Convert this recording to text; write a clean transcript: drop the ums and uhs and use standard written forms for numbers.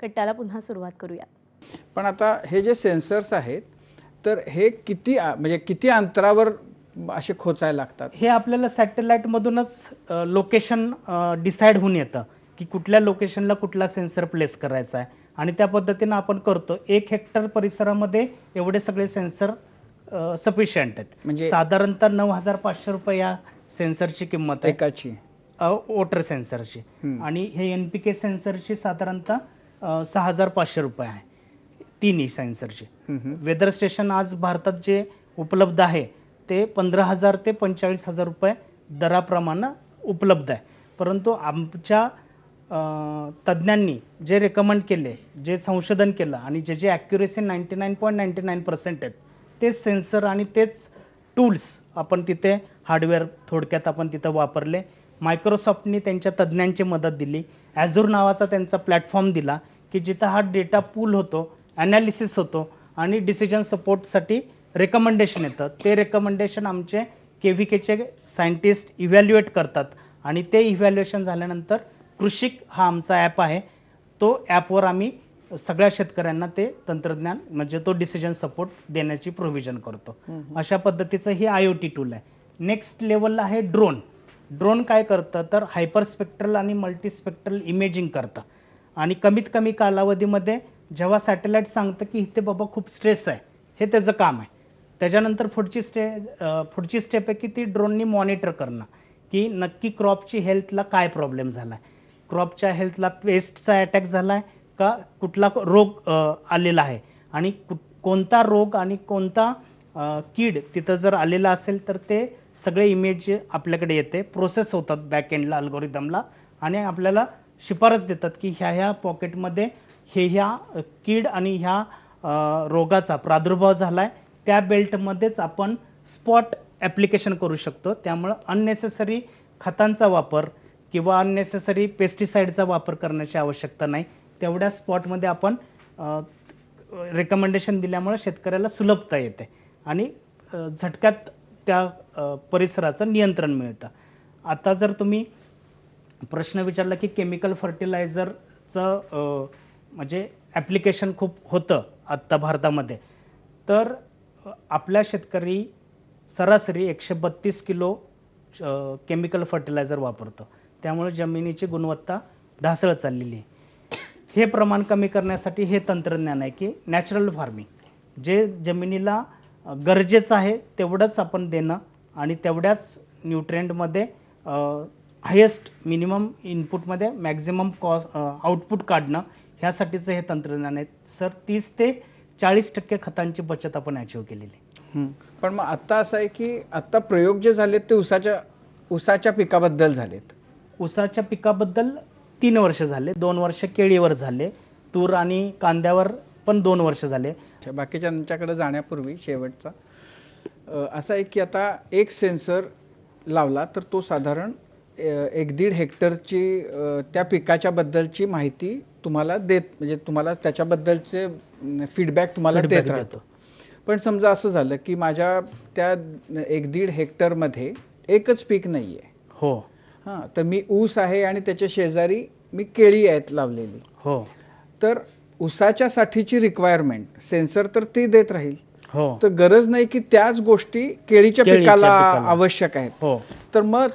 कट्ट्याला पुन्हा सुरुवात करूया. पण आता हे जे सेन्सर्स आहेत तर हे म्हणजे किती अंतरावर असे खोचायला लागतात? हे आपल्याला सॅटेलाइट मधूनच लोकेशन डिसाइड होऊन येतं की कुठल्या लोकेशनला कुठला सेन्सर प्लेस करायचा आहे आणि त्या पद्धतीने आपण करतो. 1 हेक्टर परिसरामध्ये एवढे सगळे सेन्सर सफिशियंट आहेत. म्हणजे साधारणतः 9,500 रुपये या सेन्सरची किंमत आहे एकाची, वॉटर सेन्सरची. आणि हे एनपीके सेन्सरची साधारणतः 6,500 रुपये आहे, तिन्ही सेन्सरची. वेदर स्टेशन आज भारतात जे उपलब्ध आहे ते 15,000 ते 45,000 रुपये दराप्रमाणे उपलब्ध आहे. परंतु आमच्या तज्ज्ञांनी जे रेकमेंड केले, जे संशोधन केलं आणि जे ॲक्युरेसी 99.99% आहेत तेच सेन्सर आणि तेच टूल्स आपण तिथे हार्डवेअर थोडक्यात आपण तिथं वापरले. मायक्रोसॉफ्टनी त्यांच्या तज्ज्ञांची मदत दिली. ॲझूर नावाचा त्यांचा प्लॅटफॉर्म दिला की जिथं हा डेटा पूल होतो, ॲनालिसिस होतो आणि डिसिजन सपोर्टसाठी रेकमेंडेशन येतं. ते रेकमेंडेशन आमचे KVKचे सायंटिस्ट इव्हॅल्युएट करतात आणि ते इव्हॅल्युएशन झाल्यानंतर कृषिक हा आमचा ॲप आहे, तो ॲपवर आम्ही सगळ्या शेतकऱ्यांना ते तंत्रज्ञान म्हणजे तो डिसिजन सपोर्ट देण्याची प्रोव्हिजन करतो. अशा पद्धतीचं हे IoT टूल आहे. नेक्स्ट लेवलला आहे ड्रोन. ड्रोन काय करतं तर हायपरस्पेक्ट्रल आणि मल्टीस्पेक्ट्रल इमेजिंग करतं आणि कमीत कमी कालावधीमध्ये जेव्हा सॅटेलाइट सांगतं की इथे बाबा खूप स्ट्रेस आहे, हे त्याचं काम आहे. त्याच्यानंतर पुढची स्टेप आहे की ती ड्रोननी मॉनिटर करणं की नक्की क्रॉपची हेल्थला काय प्रॉब्लेम झाला आहे, क्रॉपच्या हेल्थला पेस्टचा अटॅक झाला आहे का कुठला रोग आलेला आहे आणि कोणता रोग आणि कोणता कीड तिथं जर आलेला असेल तर ते सगळे इमेज आपल्याकडे येते, प्रोसेस होतात बॅक एंडला अल्गोरिदमला आणि आपल्याला शिफारस देतात की ह्या पॉकेटमध्ये ह्या कीड आणि ह्या रोगाचा प्रादुर्भाव झाला आहे, त्या बेल्टमध्येच आपण स्पॉट ॲप्लिकेशन करू शकतो. त्यामुळं अननेसेसरी खतांचा वापर किंवा अननेसेसरी पेस्टिसाईडचा वापर करण्याची आवश्यकता नाही. तेवढ्या स्पॉटमध्ये आपण रेकमेंडेशन दिल्यामुळे शेतकऱ्याला सुलभता येते आणि झटक्यात त्या परिसराचं नियंत्रण मिळतं. आता जर तुम्ही प्रश्न विचारला की केमिकल फर्टिलायझरचं म्हणजे ॲप्लिकेशन खूप होतं आत्ता भारतामध्ये, तर आपल्या शेतकरी सरासरी 132 किलो केमिकल फर्टिलायझर वापरतो. त्यामुळे जमिनीची गुणवत्ता ढासळत चाललेली आहे. हे प्रमाण कमी करण्यासाठी हे तंत्रज्ञान आहे की नॅचरल फार्मिंग, जे जमिनीला गरजेचं आहे तेवढंच आपण देणं आणि तेवढ्याच न्यूट्रिएंटमध्ये हायेस्ट मिनिमम इनपुटमध्ये मॅक्झिमम आउटपुट काढणं, ह्यासाठीचं हे तंत्रज्ञान आहे. सर 30 ते 40% खतांची बचत आपण अचीव केलेली आहे. पण मग आता असं आहे की आता प्रयोग जे झालेत ते ऊसाच्या पिकाबद्दल झालेत. ऊसाच्या पिकाबद्दल 3 वर्ष झाले, 2 वर्ष केळीवर झाले, तूर आणि कांद्यावर पण 2 वर्ष झाले. बाकीच्यांच्याकडे जाण्यापूर्वी शेवटचा असं आहे की आता एक सेन्सर लावला तर तो साधारण 1-1.5 हेक्टरची त्या पिकाच्या बद्दलची माहिती तुम्हाला म्हणजे तुम्हाला त्याच्याबद्दलचे फीडबॅक तुम्हाला देत राहतो. पण समजा असं झालं की माझ्या त्या 1-1.5 हेक्टरमध्ये एकच पीक नाही आहे. हो. हां, तर मी ऊस आहे आणि त्याच्या शेजारी मी केळी आहेत लावलेली. हो. तर ऊसाच्या साठीची रिक्वायरमेंट सेन्सर तर ती देत राहील. हो. तर गरज नाही की त्याच गोष्टी केळीच्या पिकाला आवश्यक आहेत. हो. तर मग